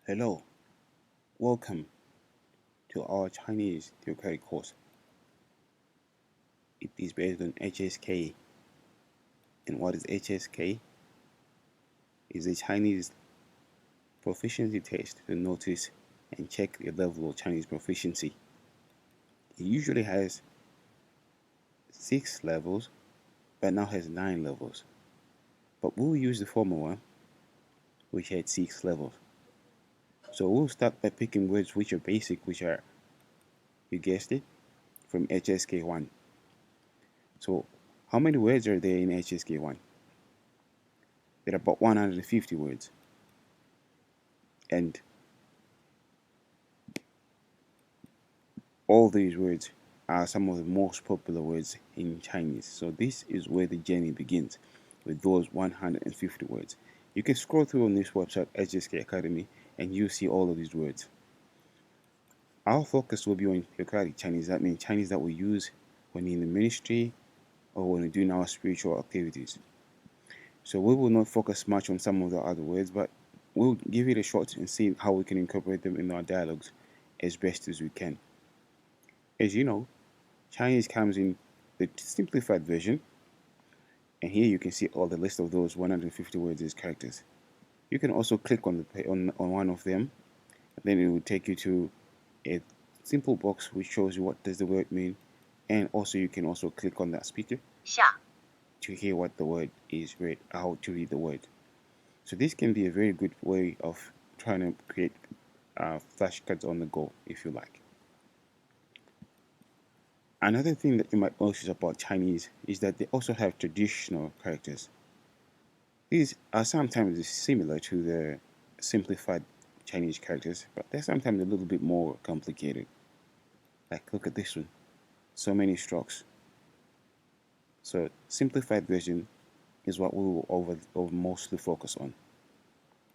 Hello, welcome to our Chinese theoretic course. It is based on HSK. And what is HSK? Is a Chinese proficiency test to notice and check your level of Chinese proficiency. It usually has 6 levels, but now has 9 levels. But we'll use the former one, which had 6 levels. So we'll start by picking words which are basic, which are, you guessed it, from HSK 1. So how many words are there in HSK 1? There are about 150 words. And all these words are some of the most popular words in Chinese. So this is where the journey begins, with those 150 words. You can scroll through on this website, HSK Academy, and you see all of these words. Our focus will be on theocratic Chinese. That means Chinese that we use when in the ministry or when we're doing our spiritual activities. So we will not focus much on some of the other words, but we'll give it a shot and see how we can incorporate them in our dialogues as best as we can. As you know, Chinese comes in the simplified version, and here you can see all the list of those 150 words as characters. You can also click on one of them, and then it will take you to a simple box which shows you what does the word mean, and also you can also click on that speaker to hear what the word is read, how to read the word. So this can be a very good way of trying to create flashcards on the go, if you like. Another thing that you might notice about Chinese is that they also have traditional characters. These are sometimes similar to the simplified Chinese characters, but they're sometimes a little bit more complicated. Like, look at this one. So many strokes. So simplified version is what we will mostly focus on.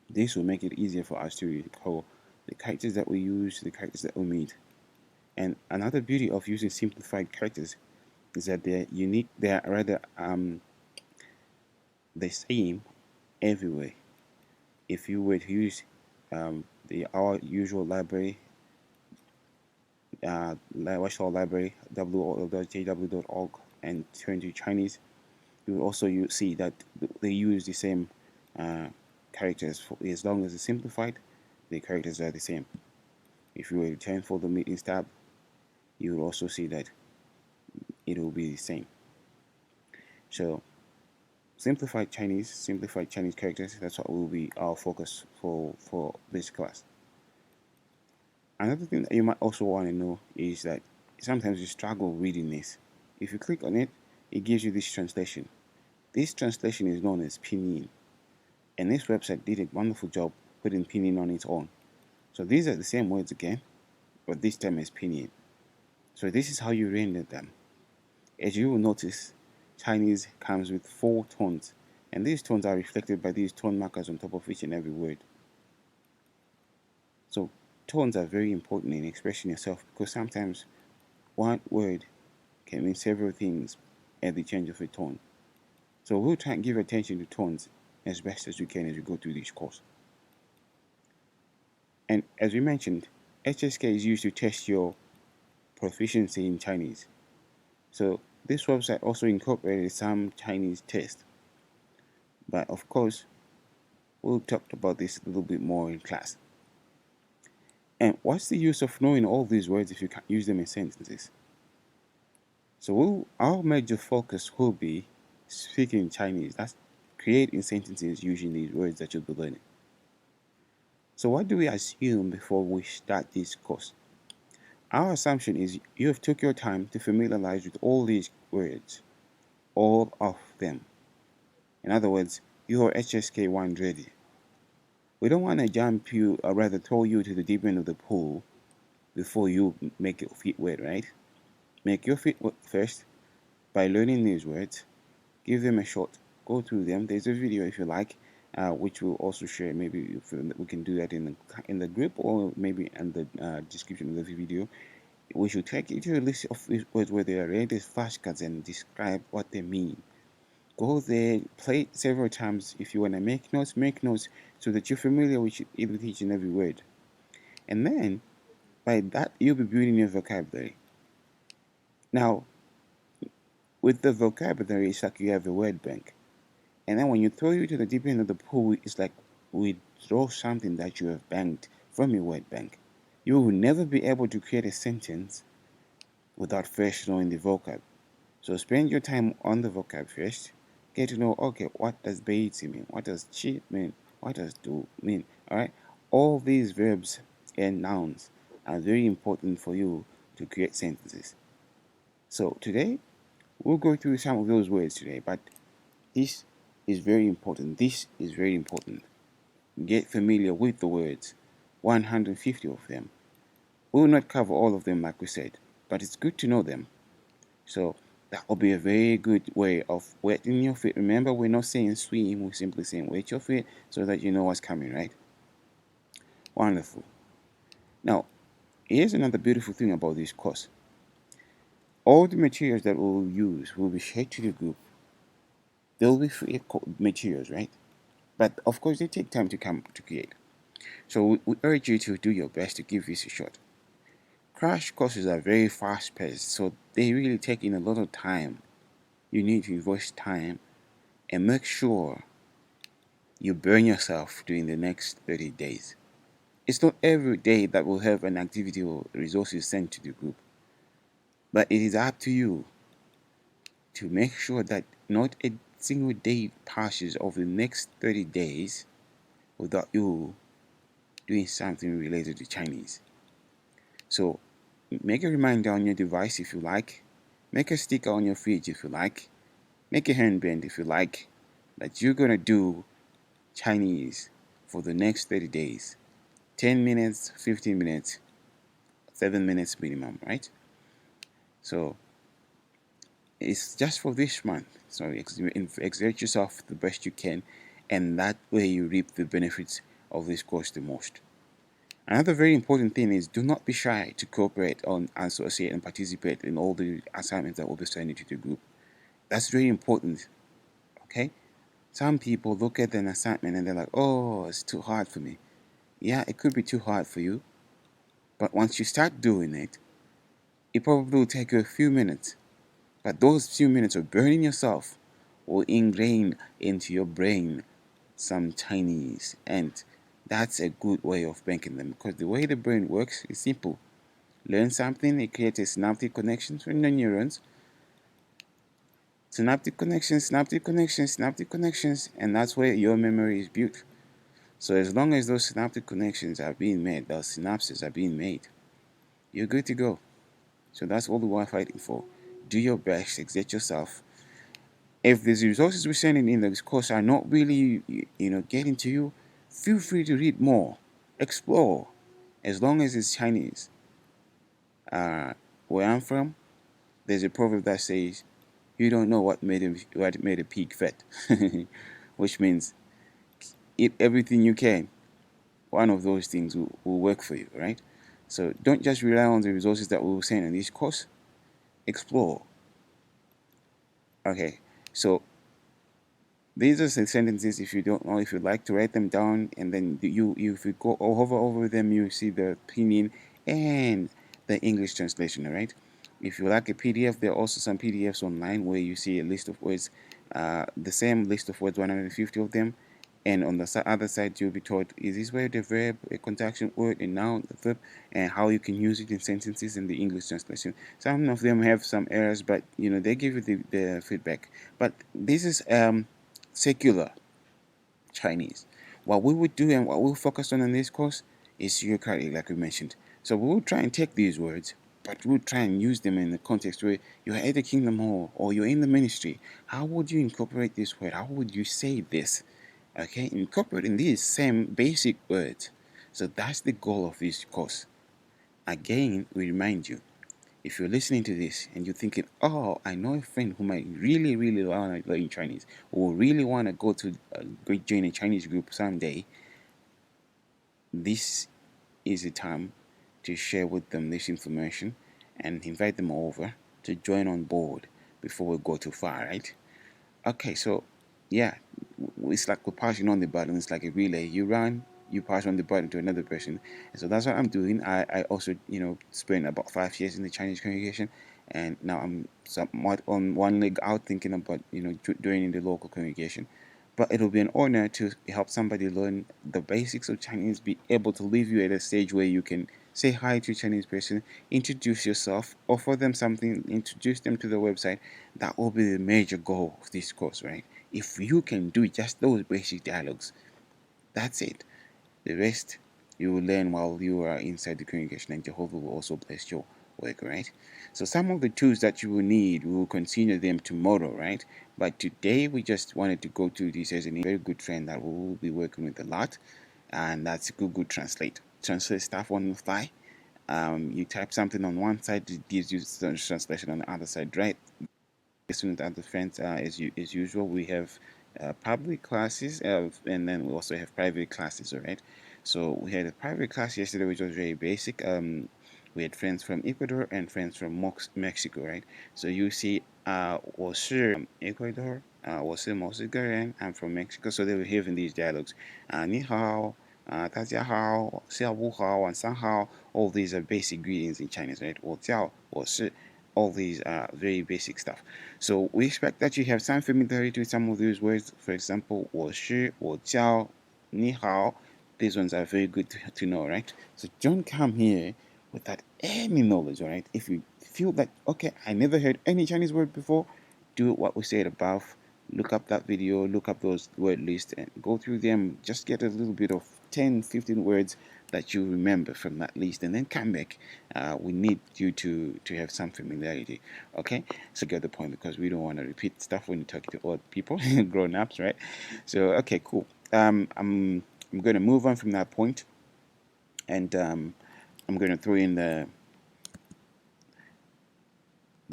This will make it easier for us to recall the characters that we use, the characters that we meet. And another beauty of using simplified characters is that they're unique. They are rather the same everywhere. If you were to use our usual library, Watchdog library, wol.jw.org, and turn to Chinese, you will also see that they use the same characters. As long as it's simplified, the characters are the same. If you were to turn for the meetings tab, you will also see that it will be the same. So simplified Chinese characters, that's what will be our focus for this class. Another thing that you might also want to know is that sometimes you struggle reading this. If you click on it, it gives you this translation. This translation is known as pinyin, and this website did a wonderful job putting pinyin on its own. So these are the same words again, but this time as pinyin. So this is how you render them. As you will notice, Chinese comes with 4 tones, and these tones are reflected by these tone markers on top of each and every word. So tones are very important in expressing yourself, because sometimes one word can mean several things at the change of a tone. So we'll try and give attention to tones as best as we can as we go through this course. And as we mentioned, HSK is used to test your proficiency in Chinese. So this website also incorporated some Chinese tests. But of course, we'll talk about this a little bit more in class. And what's the use of knowing all these words if you can't use them in sentences? So our major focus will be speaking Chinese. That's creating sentences using these words that you'll be learning. So what do we assume before we start this course? Our assumption is you have took your time to familiarize with all these words, all of them. In other words, you are HSK 1 ready. We don't want to jump you, or rather throw you to the deep end of the pool before you make your feet wet, right? Make your feet wet first by learning these words. Give them a shot. Go through them. There's a video if you like, which we'll also share. Maybe if we can do that in the group, or maybe in the description of the video. We should take you to a list of these words where they are read as flashcards and describe what they mean. Go there, play it several times. If you want to make notes so that you're familiar with each and every word. And then by that, you'll be building your vocabulary. Now, with the vocabulary, it's like you have a word bank. And then when you throw it to the deep end of the pool, it's like withdraw something that you have banked from your word bank. You will never be able to create a sentence without first knowing the vocab. So spend your time on the vocab first. Get to know, okay, what does beiti mean? What does cheat mean? What does do mean? All right. All these verbs and nouns are very important for you to create sentences. So today we'll go through some of those words today, but this is very important. This is very important. Get familiar with the words, 150 of them. We will not cover all of them, like we said, but it's good to know them. So that will be a very good way of wetting your feet. Remember, we're not saying swim, we're simply saying wet your feet so that you know what's coming, right? Wonderful. Now, here's another beautiful thing about this course. All the materials that we'll use will be shared to the group. They'll be free materials, right? But of course, they take time to come to create. So we urge you to do your best to give this a shot. Crash courses are very fast paced, so they really take in a lot of time. You need to invest time and make sure you burn yourself during the next 30 days. It's not every day that we'll have an activity or resources sent to the group, but it is up to you to make sure that not a single day passes over the next 30 days without you doing something related to Chinese. So make a reminder on your device if you like, make a sticker on your fridge if you like, make a handband if you like, that you're gonna do Chinese for the next 30 days. 10 minutes, 15 minutes, 7 minutes minimum, right? So it's just for this month. So exert yourself the best you can, and that way you reap the benefits of this course the most. Another very important thing is do not be shy to cooperate on associate and participate in all the assignments that will be sent to the group. That's very important. Okay? Some people look at an assignment and they're like, oh, it's too hard for me. Yeah, it could be too hard for you. But once you start doing it, it probably will take you a few minutes. But those few minutes of burning yourself will ingrain into your brain some Chinese. And that's a good way of banking them, because the way the brain works is simple. Learn something, it creates a synaptic connection between the neurons. Synaptic connections, synaptic connections, synaptic connections, and that's where your memory is built. So as long as those synaptic connections are being made, those synapses are being made, you're good to go. So that's all we are fighting for. Do your best, exert yourself. If these resources we're sending in this course are not really, getting to you, feel free to read more, explore, as long as it's Chinese. Where I'm from, there's a proverb that says, "You don't know what made a pig fat," which means eat everything you can. One of those things will work for you, right? So don't just rely on the resources that we will send in this course. Explore. Okay, so these are the sentences. If you don't know, if you'd like to write them down, and then if you go or hover over them, you see the pinyin and the English translation. All right. If you like a PDF, there are also some PDFs online where you see a list of words, the same list of words, 150 of them. And on the other side, you'll be told, is this word a verb, a conjunction word, a noun, a verb, and how you can use it in sentences in the English translation. Some of them have some errors, but they give you the feedback. But this is secular Chinese. What we would do and what we'll focus on in this course is security, like we mentioned. So we'll try and take these words, but we'll try and use them in the context where you're at the kingdom hall or you're in the ministry. How would you incorporate this word? How would you say this? Okay, incorporating these same basic words. So that's the goal of this course. Again, we remind you, if you're listening to this and you're thinking, oh, I know a friend who might really, really want to learn Chinese, or really want to go to join a Chinese group someday, this is the time to share with them this information and invite them over to join on board before we go too far, right? Okay, so yeah, it's like we're passing on the button. It's like a relay. You run, you pass on the button to another person. And so that's what I'm doing. I also, spent about 5 years in the Chinese congregation, and now I'm somewhat on one leg out thinking about, joining the local congregation. But it'll be an honor to help somebody learn the basics of Chinese, be able to leave you at a stage where you can say hi to a Chinese person, introduce yourself, offer them something, introduce them to the website. That will be the major goal of this course, right? If you can do just those basic dialogues, that's it. The rest you will learn while you are inside the congregation, and Jehovah will also bless your work, right? So some of the tools that you will need, we will continue them tomorrow, right? But today we just wanted to go through this as a very good trend that we will be working with a lot, and that's Google Translate. Translate stuff on the fly. You type something on one side, it gives you the translation on the other side, right? Student at the friends, as usual, we have public classes, and then we also have private classes, all right? So we had a private class yesterday, which was very basic. We had friends from Ecuador and friends from Mexico, right? So you see, 我是 Ecuador, 我是墨西哥人, I'm from Mexico. So they were having these dialogues. 你好, 大家好, 下午好, 晚上好. All these are basic greetings in Chinese, right? 我叫,我是, all these are very basic stuff. So we expect that you have some familiarity with some of these words. For example, 我是, 我叫, 你好. These ones are very good to know, right? So don't come here without any knowledge, all right? If you feel that, okay, I never heard any Chinese word before, do what we said above. Look up that video, look up those word lists, and go through them. Just get a little bit of 10, 15 words that you remember from that list, and then come back. We need you to have some familiarity, okay? So get the point, because we don't want to repeat stuff when you talk to old people, grown ups, right? So okay, cool. I'm going to move on from that point, and I'm going to throw in the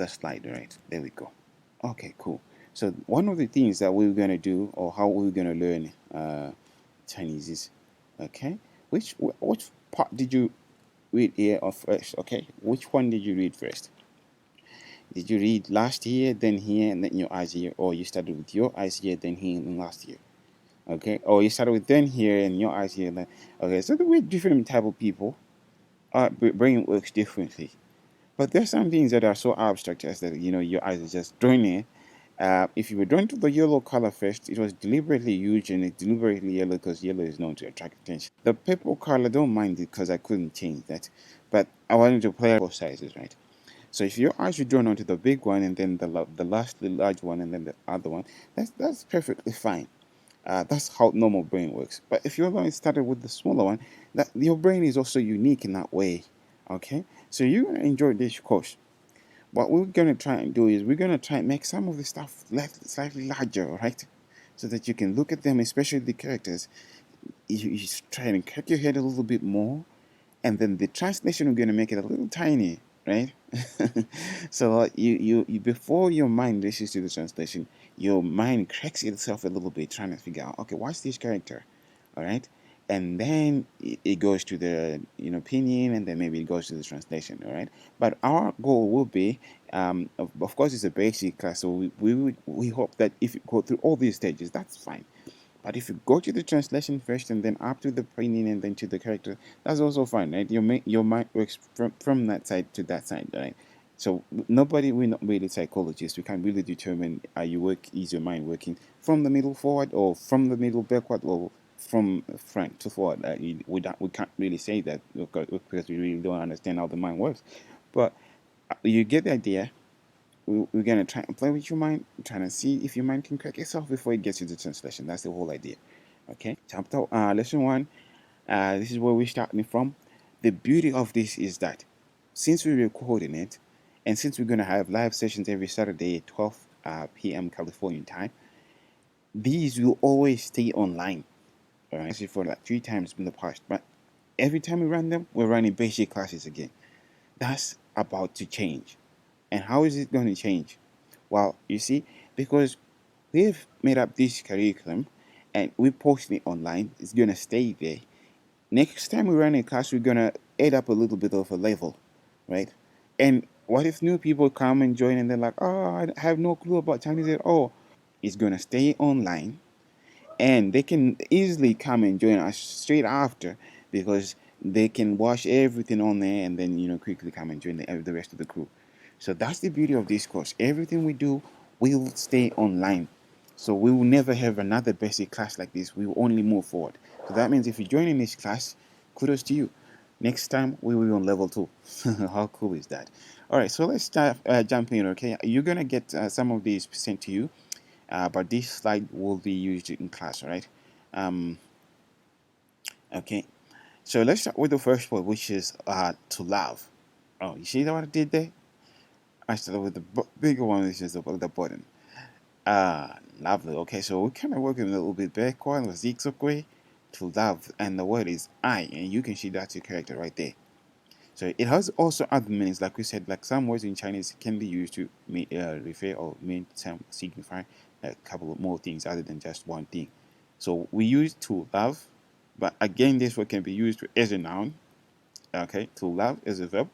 slide, right? There we go. Okay, cool. So one of the things that we're going to do, or how we're going to learn Chinese is, okay, which part did you read here or first? Okay, which one did you read first? Did you read last year, then here, and then your eyes here, or you started with your eyes here, then here, and then last year? Okay, or you started with then here and your eyes here, and then okay. So we're different type of people. Our brain works differently. But there's some things that are so abstract as that, your eyes are just drawn in. If you were drawn to the yellow color first, it was deliberately used, and it's deliberately yellow because yellow is known to attract attention. The purple color, don't mind it because I couldn't change that. But I wanted to play both sizes, right? So if your eyes are drawn onto the big one and then the last, the large one, and then the other one, that's perfectly fine. That's how normal brain works. But if you're only started with the smaller one, that your brain is also unique in that way. Okay, so you're gonna enjoy this course. What we're gonna try and do is we're gonna try and make some of the stuff slightly larger, right? So that you can look at them, especially the characters. You try and crack your head a little bit more, and then the translation we're gonna make it a little tiny, right? So you before your mind listens to the translation, your mind cracks itself a little bit trying to figure out, okay, what's this character, all right? And then it goes to the opinion, and then maybe it goes to the translation, all right? But our goal will be, of course, it's a basic class, so we hope that if you go through all these stages, that's fine. But if you go to the translation first and then up to the printing and then to the character, that's also fine, right? Your mind works from that side to that side, right? So we're not really psychologists. We can't really determine is your mind working from the middle forward or from the middle backward or from front to forward. We can't really say that because we really don't understand how the mind works. But you get the idea. We're gonna try and play with your mind, trying to see if your mind can crack itself before it gets to the translation. That's the whole idea. Okay, chapter lesson one. This is where we're starting from. The beauty of this is that since we're recording it, and since we're gonna have live sessions every Saturday at 12 p.m. Californian time, these will always stay online. All right, actually for like 3 times in the past, but every time we run them, we're running basic classes again. That's about to change. And how is it going to change? Well, you see, because we've made up this curriculum and we post it online, it's going to stay there. Next time we run a class, we're going to add up a little bit of a level, right? And what if new people come and join and they're like, oh, I have no clue about Chinese at all? is going to stay online, and they can easily come and join us straight after, because they can watch everything on there and then quickly come and join the rest of the crew. So that's the beauty of this course. Everything we do will stay online, so we will never have another basic class like this. We will only move forward. So that means if you join in this class, kudos to you. Next time we will be on level 2. How cool is that? All right, so let's start jumping in. Okay, you're gonna get some of these sent to you, but this slide will be used in class. All right. um, okay, so let's start with the first one, which is to love. Oh, you see what I did there? I started with the bigger one, which is the button. Lovely. Okay, so we're kind of working a little bit backward, the zigzag way to love, and the word is I, and you can see that's your character right there. So it has also other meanings, like we said, like some words in Chinese can be used to refer or mean some signify a couple of more things other than just one thing. So we use to love, but again, this word can be used as a noun. Okay, to love as a verb,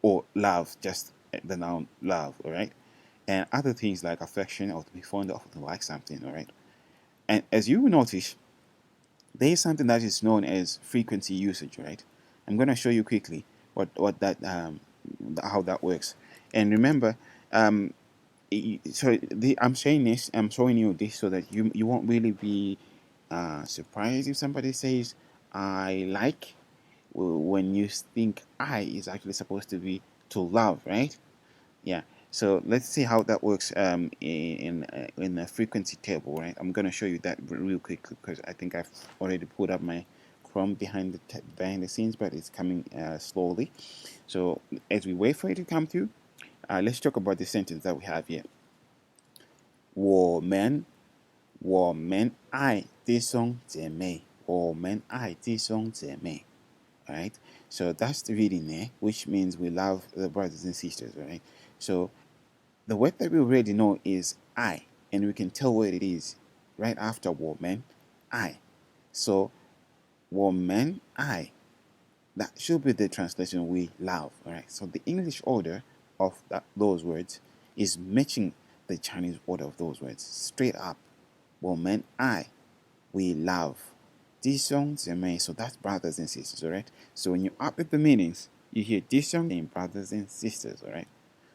or love just the noun love. All right, and other things like affection or to be fond of, to like something. All right, and as you will notice, there is something that is known as frequency usage, right? I'm going to show you quickly what that how that works. And remember, um, I'm saying this, I'm showing you this so that you won't really be surprised if somebody says I like, when you think I is actually supposed to be to love, right? Yeah. So let's see how that works in a frequency table, right? I'm gonna show you that real quick because I think I've already put up my Chrome behind the scenes, but it's coming slowly. So as we wait for it to come through, let's talk about the sentence that we have here. 我们爱弟兄姐妹，我们爱弟兄姐妹。Right? So that's the reading there, which means we love the brothers and sisters, right? So the word that we already know is I, and we can tell what it is right after woman, I. So woman, I. That should be the translation we love, all right? So the English order of those words is matching the Chinese order of those words straight up. Woman, I. We love. 弟兄姐妹, so that's brothers and sisters, all right? So when you up with the meanings, you hear 弟兄 and brothers and sisters, all right?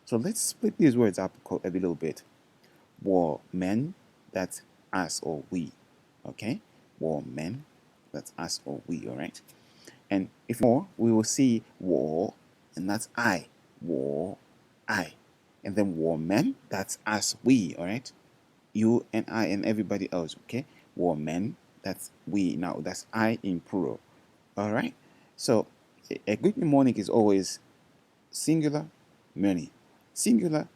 So let's split these words up a little bit. 我们, that's us or we, okay? 我们, that's us or we, all right? And if more, we will see 我, and that's I. 我, I. And then 我们, that's us, we, all right? You and I and everybody else, okay? 我们, that's we. Now, that's I in plural, all right? So a good mnemonic is always singular, many. Singular,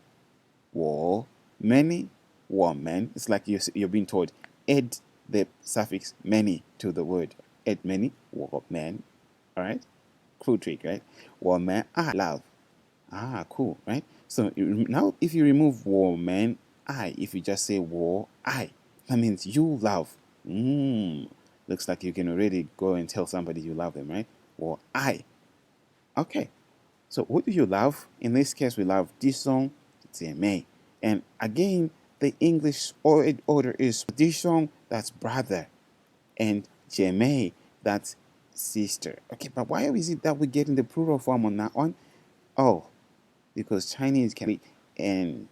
我, many, 我们. It's like you're being told, add the suffix many to the word. Add many, 我们. All right? Cool trick, right? 我们 I love. Ah, cool, right? So now if you remove 我们 I, if you just say 我 I, that means you love. Looks like you can already go and tell somebody you love them, right? 我 I. Okay. So what do you love? In this case, we love 弟兄姐妹. And again, the English order is 弟兄, that's brother, and 姐妹, that's sister. Okay, but why is it that we're getting the plural form on that one? Oh, because Chinese can be and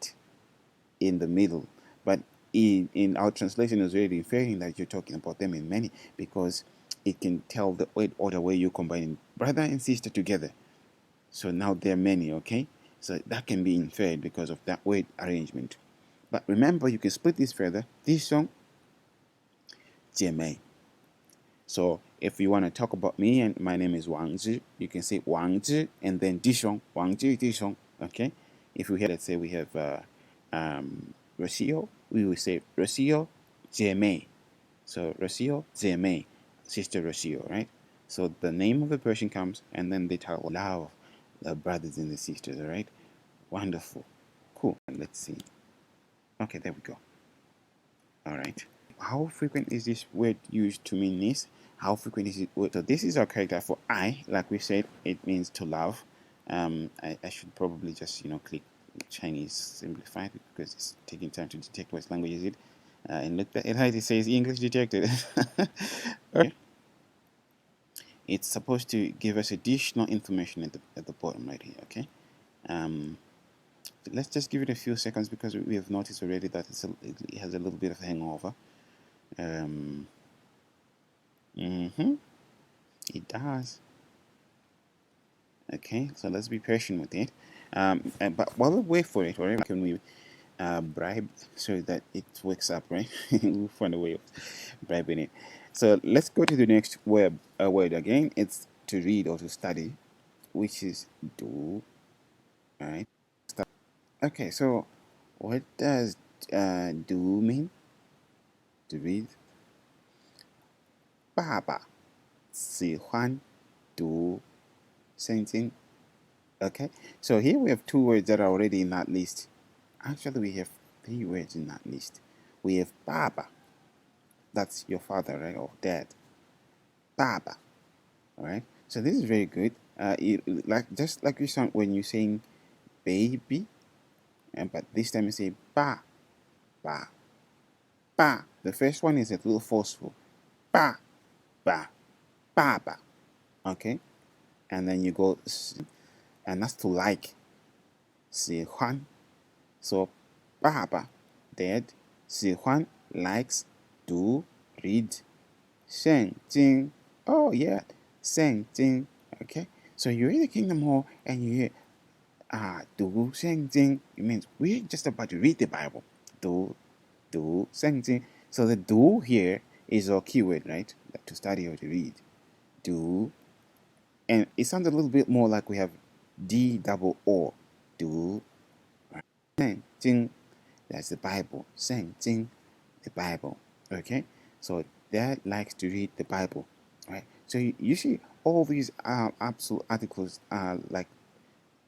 in the middle. But in our translation is already inferring that you're talking about them in many, because it can tell the order where you're combining brother and sister together. So now there are many, okay? So that can be inferred because of that word arrangement. But remember, you can split this further. 弟兄姐妹. So if you want to talk about me, and my name is Wang Zhi, you can say Wang Zhi and then 弟兄, Wang Zhi 弟兄, okay? If we have, let's say we have Rocio, we will say Rocio 姐妹. So Rocio 姐妹, sister Rocio, right? So the name of the person comes, and then they tell love the brothers and the sisters, all right? Wonderful. Cool. Let's see. Okay, there we go. All right. How frequent is this word used to mean this? How frequent is it? So this is our character for I. Like we said, it means to love. I should probably just click Chinese simplified because it's taking time to detect what language is it. And look at how it says English detected. Okay. It's supposed to give us additional information at the bottom right here. Okay. Um, let's just give it a few seconds because we have noticed already that it has a little bit of hangover. Mm-hmm, it does. Okay, so let's be patient with it. But while we wait for it, whatever can we bribe so that it wakes up, right? We'll find a way of bribing it. So let's go to the next word again. It's to read or to study, which is do. All right. Okay, so what does do mean? To read. 爸爸喜欢读圣经. Okay, so here we have two words that are already in that list. Actually, we have three words in that list. We have Baba, that's your father, right, or dad. Baba, all right. So this is very good. Like just like you sound when you're saying baby, and but this time you say ba, ba, ba. The first one is a little forceful. Ba, ba, baba. Okay, and then you go, and that's to like. 喜欢 So, 爸爸, dad, 喜欢 likes, do, read, 圣经. Oh yeah, 圣经. Okay, so you read the Kingdom Hall and you hear 读圣经. It means we're just about to read the Bible. 读圣经. So the do here is our keyword, right? To study or to read. Do, and it sounds a little bit more like we have D double O. Do. 圣经. That's the Bible. 圣经, the Bible. Okay? So dad likes to read the Bible. Right? So you see all these absolute articles are like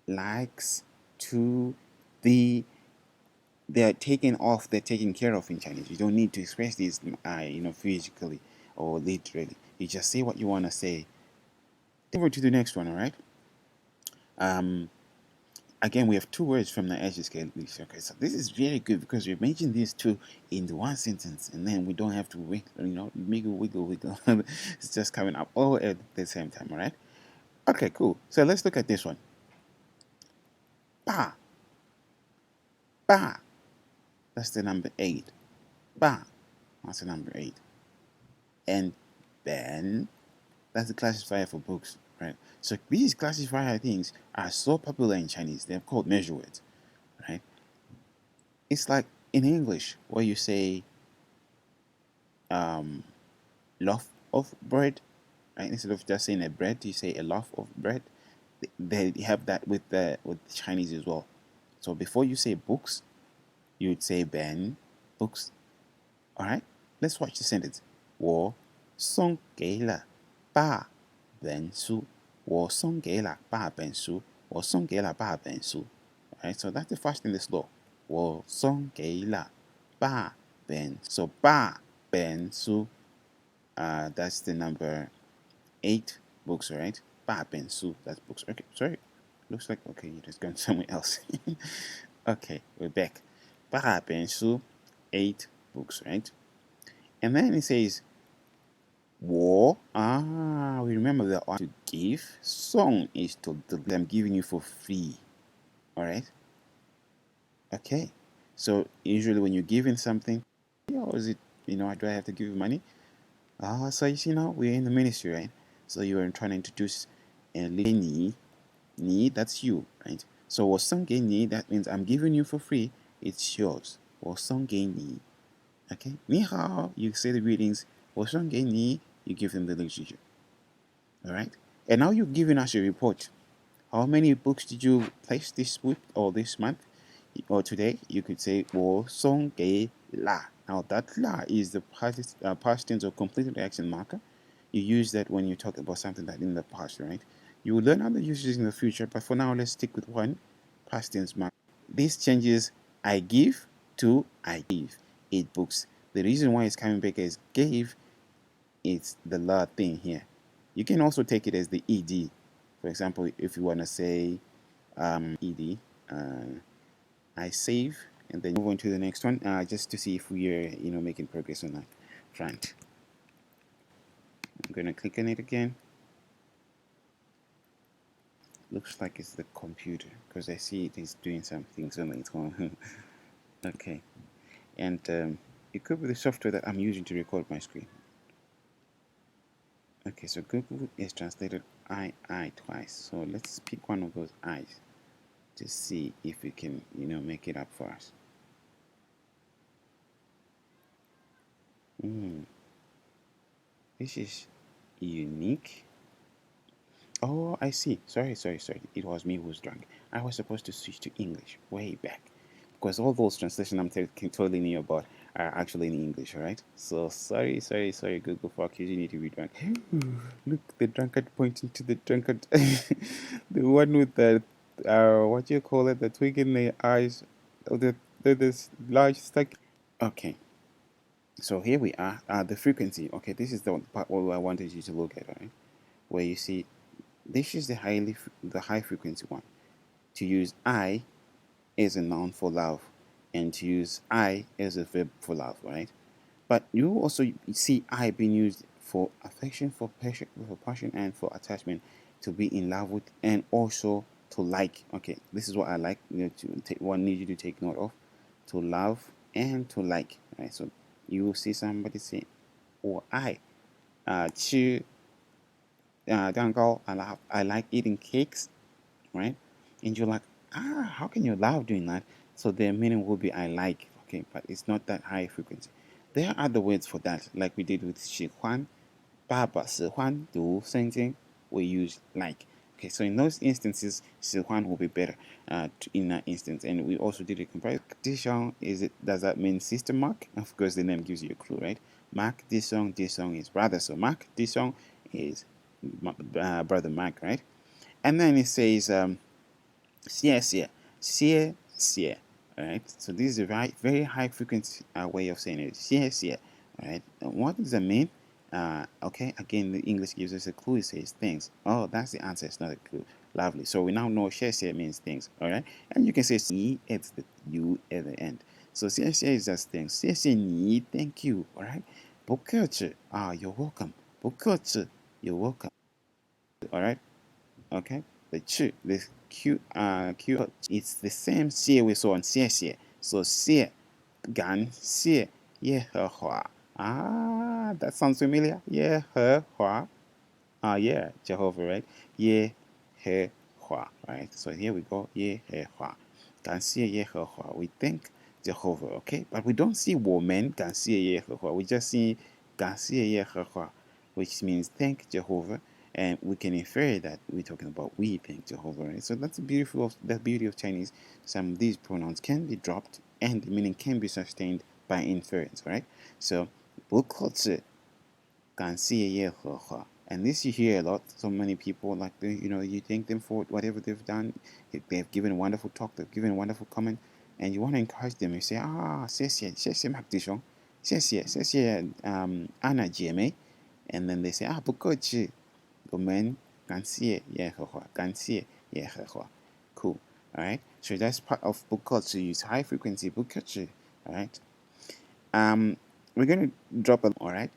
likes, to, they're taken off, they're taken care of in Chinese. You don't need to express these physically or literally. You just say what you want to say. Over to the next one, all right? Again, we have two words from the edges scale. Okay, so this is very good because we're making these two into one sentence, and then we don't have to make wiggle. It's just coming up all at the same time, all right? Okay, cool. So let's look at this one. Ba, ba. That's the number 8. Ba. That's the number 8. And ben. That's the classifier for books, right? So these classifier things are so popular in Chinese. They're called measure words, right? It's like in English where you say loaf of bread, right? Instead of just saying a bread, you say a loaf of bread. They have that with the Chinese as well. So before you say books, you would say ben books. All right, let's watch the sentence. 我送给了八本书。我送给了八本书。我送给了八本书. All right, so that's the first in the slow. 我送给了八本. So 八本书. That's the number 8 books, right? 八本书, that's books. Okay, sorry. Looks like, okay, you're just going somewhere else. Okay, we're back. 八本书, 8 books, right? And then it says, 我, we remember that one to give. Song is to deliver. I'm giving you for free. Alright? Okay. So usually when you're giving something, or is it, do I have to give you money? So you see now, we're in the ministry, right? So you are trying to introduce a little ni, that's you, right? So 我送给你, that means I'm giving you for free, it's yours. 我送给你. Okay? 你好, you say the greetings. 我送给你, you give them the literature. Alright? And now you're giving us a report. How many books did you place this week or this month or today? You could say 我送给了. Now that la is the past tense or complete reaction marker. You use that when you talk about something that in the past, right? You will learn other uses in the future, but for now let's stick with one past tense marker. This changes I give to I give 8 books. The reason why it's coming back as gave, it's the la thing here. You can also take it as the ed. For example, if you want to say ed, I save and then move on to the next one, just to see if we are making progress on that front. I'm gonna click on it again. Looks like it's the computer because I see it is doing some things on its own. Okay, and it could be the software that I'm using to record my screen. Okay, so Google is translated I twice, so let's pick one of those I's to see if we can make it up for us. This is unique. Oh, I see. Sorry. It was me who was drunk. I was supposed to switch to English way back, because all those translations I'm telling you about are actually in English, alright? So sorry, Google, for accusing you to be drunk. Look, the drunkard pointing to the drunkard. The one with the, what do you call it? The twig in the eyes. Oh, this large stack. Okay. So here we are. The frequency. Okay, this is the part where I wanted you to look at, alright? Where you see this is the high frequency one. To use I as a noun for love, and to use I as a verb for love, right? But you also see I being used for affection, for passion, and for attachment, to be in love with, and also to like. Okay, this is what I like. One need you to take note of: to love and to like. Right. So you will see somebody say, "Or I, 吃蛋糕. I like eating cakes," right? And you're like, how can you love doing that? So the meaning will be I like, okay, but it's not that high frequency. There are other words for that, like we did with 喜欢, 爸爸喜欢读圣经, we use like. Okay, so in those instances, 喜欢 will be better in that instance. And we also did a comparison. Dishong, does that mean sister Mark? Of course, the name gives you a clue, right? Mark Dishong is brother. So Mark Dishong is brother Mark, right? And then it says, 谢谢, 谢谢, alright? So this is a very high frequency way of saying it. 谢谢, alright? And what does that mean? Okay, again, the English gives us a clue. It says things. Oh, that's the answer. It's not a clue. Lovely. So we now know 谢谢 means things, alright? And you can say 你 at the you at the end. So 谢谢 is just things. 谢谢你, thank you, alright? 不客气, you're welcome. 不客气, you're welcome, alright? Okay, the q it's the same 谢 we saw on 谢谢. So 谢感谢耶和华. That sounds familiar. 耶和华. Yeah, Jehovah, right? 耶和华, right? So here we go. 耶和华. 感谢耶和华. We thank Jehovah, okay? But we don't see 我们感谢耶和华. We just see 感谢耶和华, which means thank Jehovah. And we can infer that we're talking about we thank Jehovah, right? So that's the beauty of Chinese. Some of these pronouns can be dropped and the meaning can be sustained by inference, right? So 不客气感谢耶和华. And this you hear a lot. So many people, like, you thank them for whatever they've done. They've given a wonderful talk. They've given a wonderful comment. And you want to encourage them. You say, 谢谢麦迪兄. 谢谢Anna姐妹. And then they say, 不客气. 我们感谢耶和华. 感谢耶和华. Cool. Alright? So that's part of 不客气. Use high frequency 不客气. Alright? We're going to drop a, alright?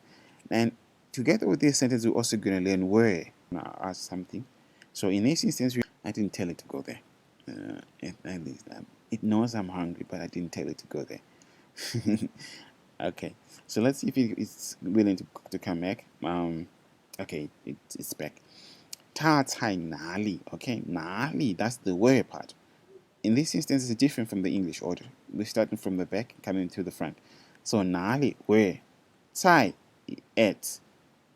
And together with this sentence, we're also going to learn where. Ask something. So in this instance, I didn't tell it to go there. It knows I'm hungry, but I didn't tell it to go there. Okay, so let's see if it's willing to come back. Okay, it's back. 他在哪里? Okay, 哪里, that's the where part. In this instance, it's different from the English order. We're starting from the back, coming to the front. So 哪里, where? 在 at.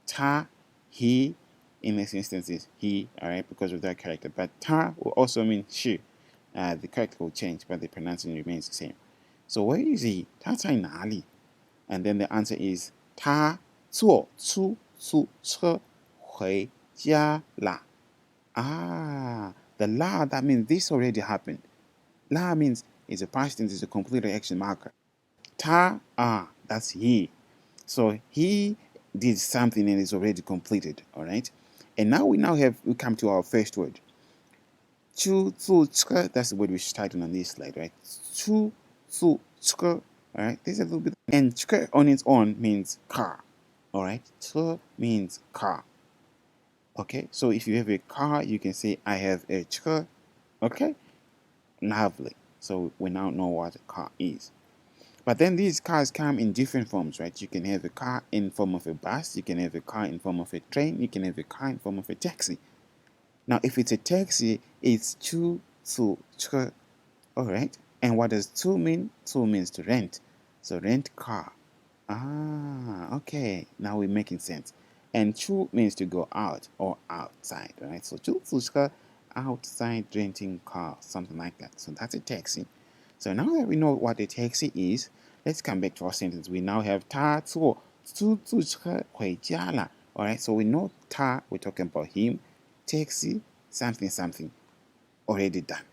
他 he, in this instance is he, alright, because of that character. But 他 will also mean she. The character will change, but the pronunciation remains the same. So where is he? 他在哪里? And then the answer is 他坐出租车回家啦. The la, that means this already happened. La means it's a past tense, it's a completed action marker. Ta, that's he. So he did something and it's already completed, all right? And now we come to our first word. 出租车, that's the word we started on this slide, right? 出 su, chke. Alright, there's a little bit. And chke on its own means car. Alright, chke means car. Okay, so if you have a car, you can say, I have a chke. Okay, lovely. So we now know what a car is. But then these cars come in different forms, right? You can have a car in form of a bus, you can have a car in form of a train, you can have a car in form of a taxi. Now, if it's a taxi, it's chu, su, chke. Alright, and what does chu mean? Chu means to rent. So rent car. Ah, okay, now we're making sense. And chu means to go out or outside, right? So chu, su, chke, outside renting car, something like that. So that's a taxi. So now that we know what a taxi is, let's come back to our sentence. We now have 他坐出租车回家了. Alright, so we know 他, we're talking about him, taxi, something, something, already done.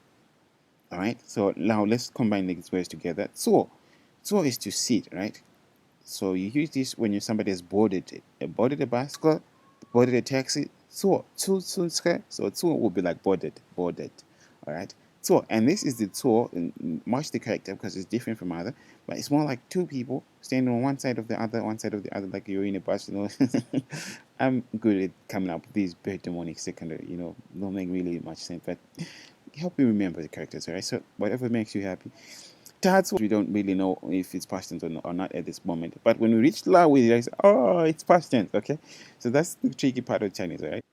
Alright, so now let's combine these words together. 坐 is to sit, right? So you use this when somebody has boarded a bus, boarded a taxi. 坐出租车, so 坐 will be like boarded. Alright. 坐, and this is the 坐, much the character because it's different from other, but it's more like two people standing on one side of the other, like you're in a bus, you know. I'm good at coming up with these very demonic secondary, you know, don't make really much sense, but help me remember the characters, alright? So whatever makes you happy. That's what we don't really know if it's past tense or not at this moment. But when we reach la, we realize, oh, it's past tense, okay? So that's the tricky part of Chinese, right?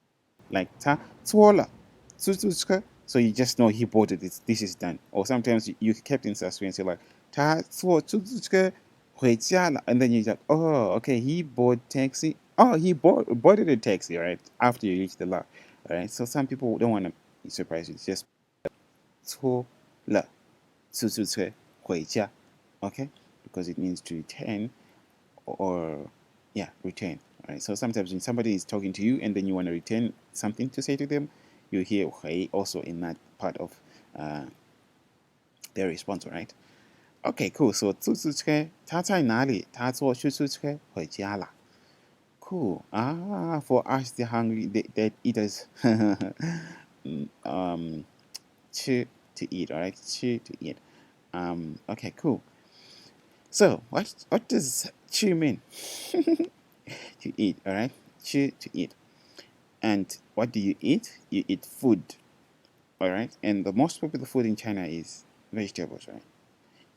Like ta zuola, so you just know he bought it. This is done. Or sometimes you kept in suspense. You're like ta zuo and then you like, oh, okay, he bought taxi. Oh, he boarded a taxi, right? After you reach the la, right? So some people don't want to surprise you. It's just 错了，回家, okay? Because it means to return or, yeah, return. All right. So sometimes when somebody is talking to you and then you want to return something to say to them, you hear 回 also in that part of their response, all right? Okay, cool. So 出租车他在哪里？他坐出租车回家了。Cool. Ah, for us, the hungry, that eaters, to eat, all right? To eat. Okay, cool. So, what does chu mean? To eat, all right? Chu, to eat. And what do you eat? You eat food, all right? And the most popular food in China is vegetables, right?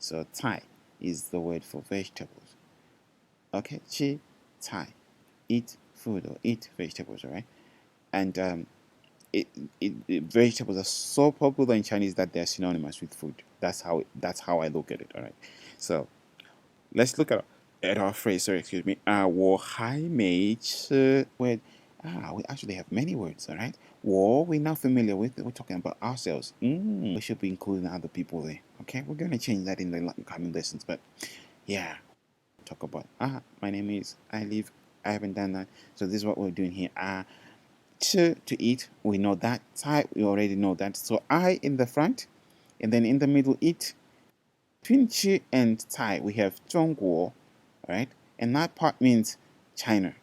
So, cai is the word for vegetables. Okay, chi, cai, eat food or eat vegetables, all right? And vegetables are so popular in Chinese that they're synonymous with food. That's how I look at it, all right? So, let's look at our phrase. Sorry, excuse me. 我还没吃. Wait. We actually have many words, all right? 我 we're not familiar with. We're talking about ourselves. We should be including other people there. Okay, we're gonna change that in the coming lessons. But yeah, talk about my name is. I live. I haven't done that. So this is what we're doing here. To eat. We know that. 菜 we already know that. So I in the front, and then in the middle eat. Between Chi and Cai, we have 中国, right? And that part means China.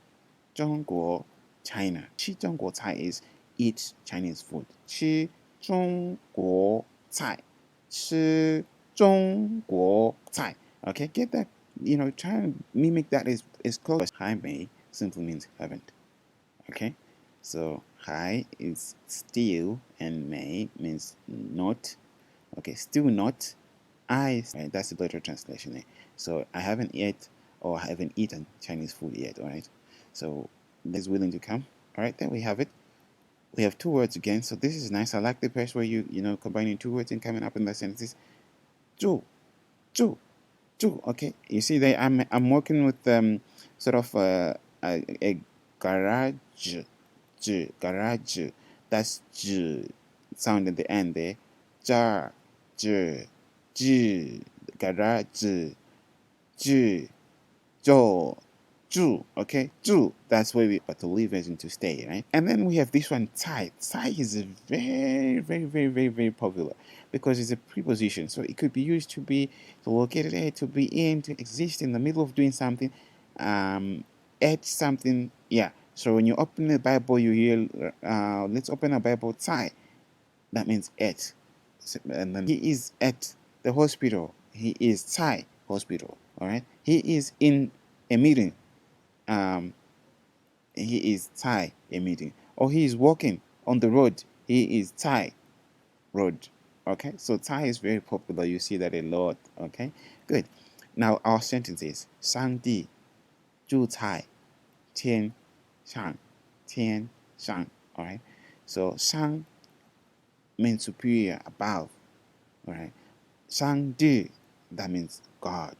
中国, China. 吃中国菜 is eat Chinese food. 吃中国菜. 吃中国菜. Okay, get that? You know, try and mimic that as close as 还没 simply means haven't. Okay, so 还 is still and 没 means not. Okay, still not. Right, that's the better translation there. So I haven't yet, or I haven't eaten Chinese food yet, all right? So this is willing to come. All right, then we have it. We have two words again, so this is nice. I like the place where you know, combining two words and coming up in the sentences. 住, 住, 住, okay? You see there, I'm working with sort of a garage, garage. That's sound at the end there. 家, 住 garage 住 okay 住 that's where but to live as in to stay, right? And then we have this one 菜 is very very very very very popular because it's a preposition, so it could be used to be to locate at, to be in, to exist in the middle of doing something, at something, yeah. So when you open the Bible, you hear let's open a Bible 菜, that means at. And then he is at the hospital. he is Thai hospital. All right, he is in a meeting. Um, he is Thai a meeting, or he is walking on the road. He is Thai road. Okay, so Thai is very popular. You see that a lot. Okay, good. Now our sentences: 上帝住在天上，天上. All right. So 上 means superior, above. All right. 上帝 that means God.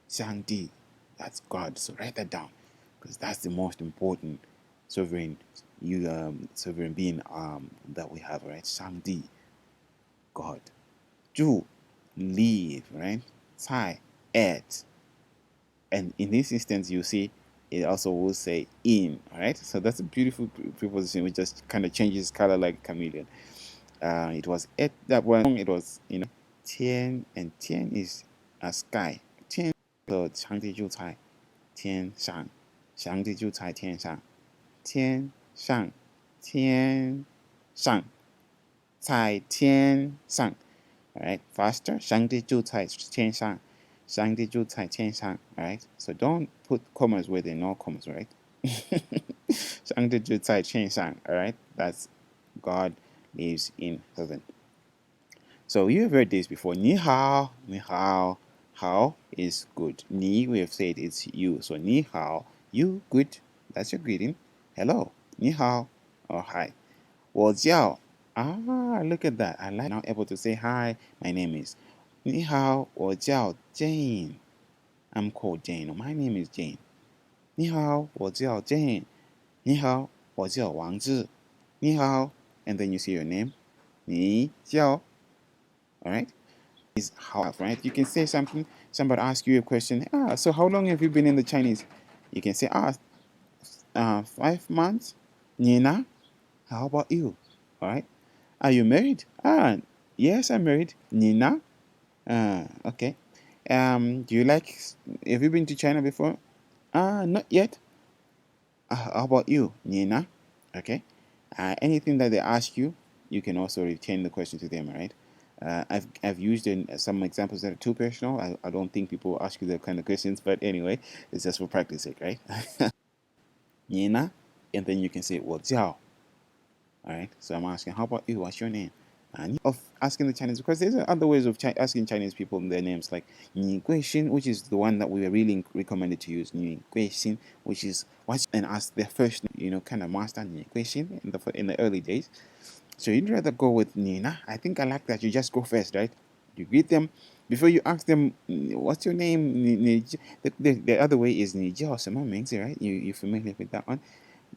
上帝 that's God. So write that down because that's the most important sovereign sovereign being that we have. Right. 上帝 God. 住 live. Right. 在 at. And in this instance, you see, it also will say in, all right? So that's a beautiful preposition which just kind of changes color like a chameleon. It was at that one, it was, tian, and tian is a sky. Tian, so 上帝就在天上，上帝就在天上，天上，天上，在天上. All right, faster. 上帝就在天上。上帝就在天上. All right, so don't put commas where there are no commas, right? 上帝就在天上. All right, that's God lives in heaven. So you have heard this before. 你好, 你好. How is good. 你 we have said it's you. So 你好, you good. That's your greeting. Hello. 你好 or hi. 我叫 look at that. I like now able to say hi. My name is 你好，我叫 Jane. I'm called Jane. My name is Jane. 你好，我叫 Jane. 你好，我叫王志. 你好, and then you say your name. 你叫. All right. Is how, right? You can say something. Somebody asks you a question. So how long have you been in the Chinese? You can say 5 months. Nina, how about you? All right. Are you married? Yes, I'm married. Nina. Okay. Do you like? Have you been to China before? Not yet. How about you, Nina? Okay. Anything that they ask you, you can also return the question to them, right? I've used some examples that are too personal. I don't think people ask you that kind of questions, but anyway, it's just for practice sake, right? Nina, and then you can say 我叫. All right. So I'm asking, how about you? What's your name? And of asking the Chinese, because there's other ways of asking Chinese people their names, like 你贵姓, which is the one that we are really recommended to use. 你贵姓, which is what's, and ask their first, kind of master 你贵姓 in the early days. So you'd rather go with Nina. I think I like that. You just go first, right? You greet them before you ask them, what's your name? The other way is 你叫什么名字, right? You familiar with that one?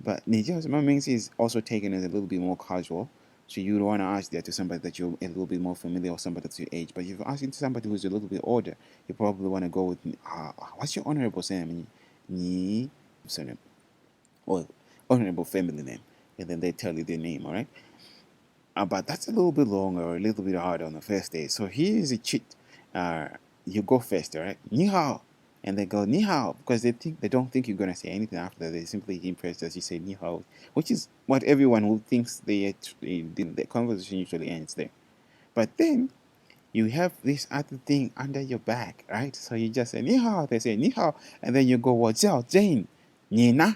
But 你叫什么名字 is also taken as a little bit more casual. So you don't want to ask that to somebody that you're a little bit more familiar or somebody that's your age. But if you're asking somebody who's a little bit older, you probably want to go with, what's your honorable surname? 你 surname or honorable family name. And then they tell you their name, all right? But that's a little bit longer or a little bit harder on the first day. So here's a cheat. You go first, all right? 你好. And they go 你好 because they don't think you're gonna say anything after that. They're simply impressed as you say 你好, which is what everyone who thinks the conversation usually ends there. But then you have this other thing under your back, right? So you just say 你好, they say 你好, and then you go 我叫 Jane, 你呢?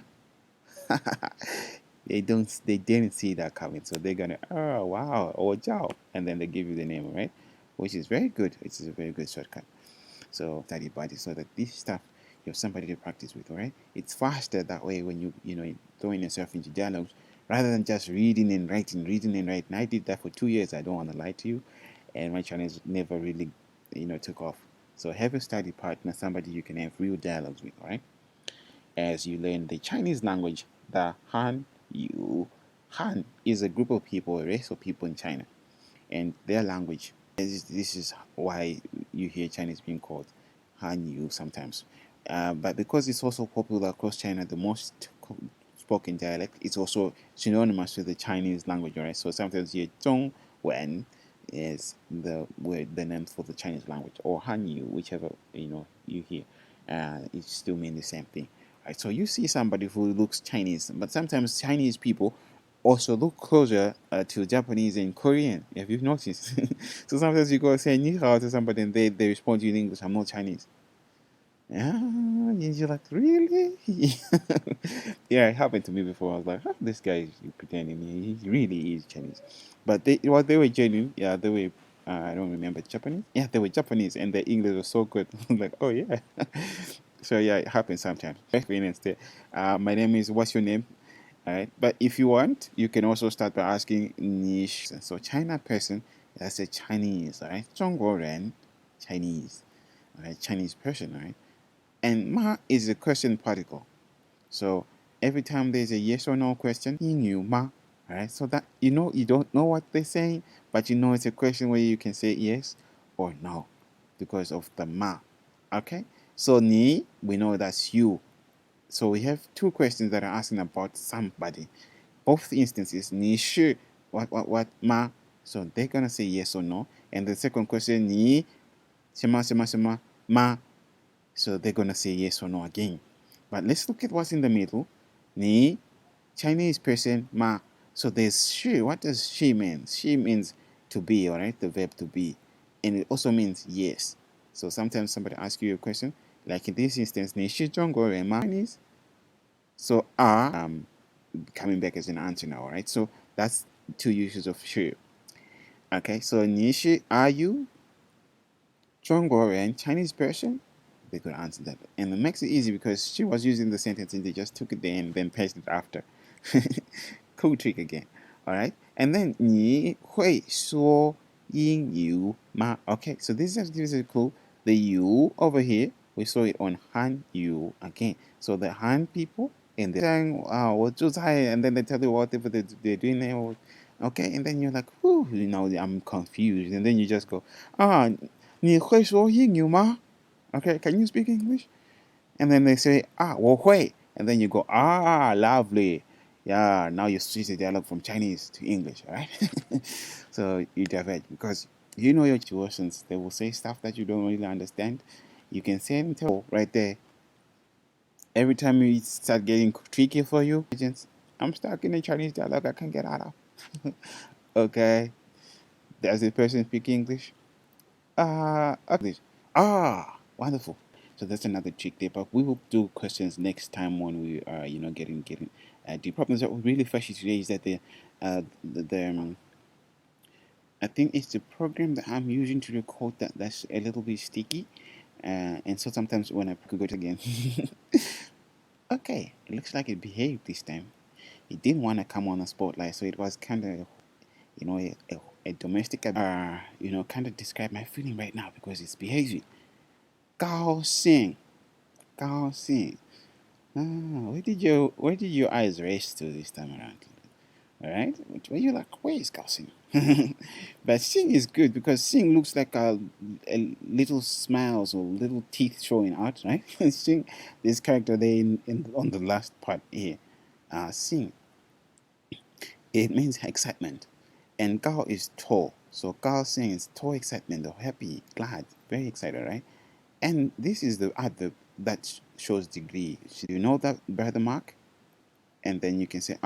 They didn't see that coming, so they're gonna, oh wow, oh Jiao, and then they give you the name, right? Which is very good. It's a very good shortcut. So study body, so that this stuff you have somebody to practice with, all right? It's faster that way when you throwing yourself into dialogues rather than just reading and writing, reading and writing. I did that for 2 years. I don't want to lie to you, and my Chinese never really, took off. So have a study partner, somebody you can have real dialogues with, all right? As you learn the Chinese language, the Han is a group of people, a race of people in China, and their language. This is why you hear Chinese being called Han Yu sometimes. But because it's also popular across China, the most spoken dialect, it's also synonymous with the Chinese language, right? So sometimes you hear Wen is the name for the Chinese language, or Han Yu, whichever you hear. It still means the same thing. Right, so you see somebody who looks Chinese, but sometimes Chinese people also look closer to Japanese and Korean. Have you noticed? So sometimes you go say ni hao to somebody and they respond to you in English. I'm not Chinese. Yeah, and you're like, really? Yeah, it happened to me before. I was like, oh, this guy is pretending he really is Chinese. But they were genuine. Yeah, they were. I don't remember Japanese. Yeah, they were Japanese, and their English was so good. I'm like, oh yeah. So yeah, it happens sometimes. My name is. What's your name? All right. But if you want, you can also start by asking niche. So China person, that's a Chinese. All right. 中国人, Chinese. All right. Chinese person. All right. And ma is a question particle. So every time there's a yes or no question, you ma. Alright, so that you don't know what they're saying, but you know it's a question where you can say yes or no because of the ma. Okay? So ni, we know that's you. So we have two questions that are asking about somebody. Both instances, ni shi, what, ma. So they're gonna say yes or no. And the second question, ni, shema, ma. So they're going to say yes or no again. But let's look at what's in the middle. Ni, Chinese person, ma. So there's she. What does she mean? She means to be, all right? The verb to be. And it also means yes. So sometimes somebody asks you a question, like in this instance, ni shi Zhongguo ma Chinese? So coming back as an answer now, all right? So that's two uses of she. Okay, so ni shi, are you Zhongguo Chinese person? They could answer that. And it makes it easy because she was using the sentence and they just took it there and then pasted it after. Cool trick again. Alright? And then 你会说英语吗? Okay, so this is a clue. The you over here, we saw it on Han Yu again. So the Han people and they're saying, and then they tell you whatever they're doing there. Okay, and then you're like, whew, I'm confused. And then you just go, 你会说英语吗? Okay, can you speak English? And then they say, 我会. And then you go, lovely. Yeah, now you switch the dialogue from Chinese to English, right? So you divert because you know your situations. They will say stuff that you don't really understand. You can say and tell right there. Every time you start getting tricky for you, I'm stuck in a Chinese dialogue I can't get out of. Okay, does the person speak English? English. Wonderful. So that's another trick there. But we will do questions next time when we are, getting the problems that will really flashy today is that I think it's the program that I'm using to record that's a little bit sticky, and so sometimes when I could go to again. Okay, it looks like it behaved this time. It didn't want to come on the spotlight, so it was kind of, a domestic. Kind of describe my feeling right now because it's behaving. 高兴, 高兴. Where did your eyes race to this time around? All right, where you like, where is Gaoxing? But Sing is good because Sing looks like a little smiles or little teeth showing out, right? Sing, this character there on the last part here, Sing, it means excitement, and Gao is tall, so Gao Sing is tall excitement or happy, glad, very excited, right? And this is the adverb that shows degree. So you know that by the mark? And then you can say,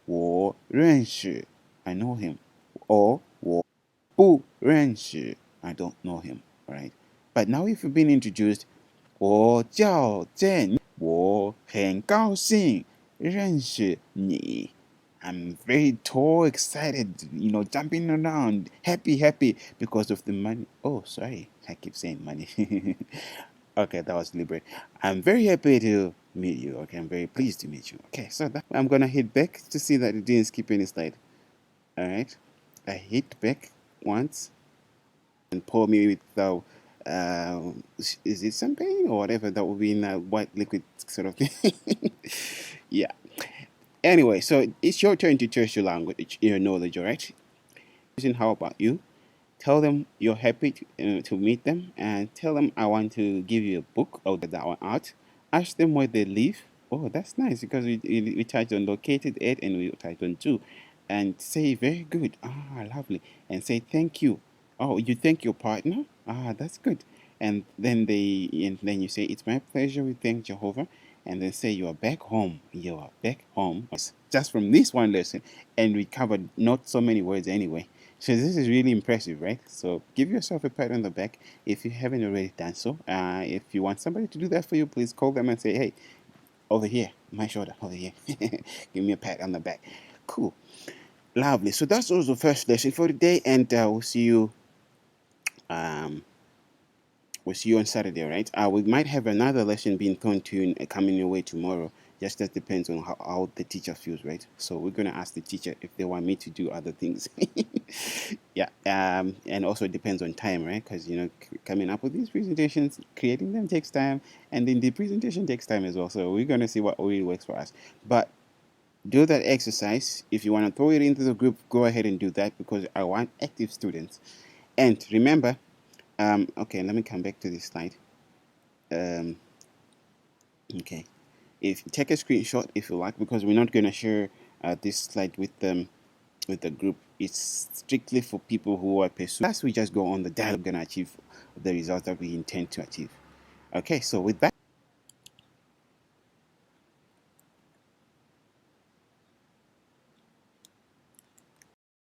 我认识, I know him. Or 我不认识, I don't know him. Right? But now if you've been introduced, 我叫Jen, 我很高兴认识你. I'm very tall, excited, jumping around, happy because of the money. Oh, sorry, I keep saying money. Okay, that was deliberate. I'm very happy to meet you. Okay, I'm very pleased to meet you. Okay, so I'm gonna hit back to see that it didn't skip any slide. All right, I hit back once and pour me with the is it champagne or whatever that will be in a white liquid sort of thing. Yeah. Anyway, so it's your turn to test your language, your knowledge, all right? How about you? Tell them you're happy to meet them and tell them I want to give you a book or get that one out. Ask them where they live. Oh, that's nice because we touched on located at and we touched on to. And say very good. Lovely. And say thank you. Oh, you thank your partner? That's good. And then you say it's my pleasure. We thank Jehovah. and then say you are back home. You are back home. Just from this one lesson, and we covered not so many words anyway. So this is really impressive, right? So give yourself a pat on the back if you haven't already done so. If you want somebody to do that for you, please call them and say, hey, over here, my shoulder, over here. Give me a pat on the back. Cool. Lovely. So that's also the first lesson for today, and we'll see you. We'll see you on Saturday, right? We might have another lesson being pontoon coming your way tomorrow. Just that depends on how the teacher feels, right? So we're gonna ask the teacher if they want me to do other things. Yeah. And also it depends on time, right? Because coming up with these presentations, creating them takes time, and then the presentation takes time as well. So we're gonna see what really works for us. But do that exercise. If you want to throw it into the group, go ahead and do that because I want active students. And remember, okay, let me come back to this slide. Okay, if take a screenshot if you like, because we're not going to share this slide with the group. It's strictly for people who are pursuing. Plus, we just go on the dialogue, going to achieve the results that we intend to achieve. Okay, so with that.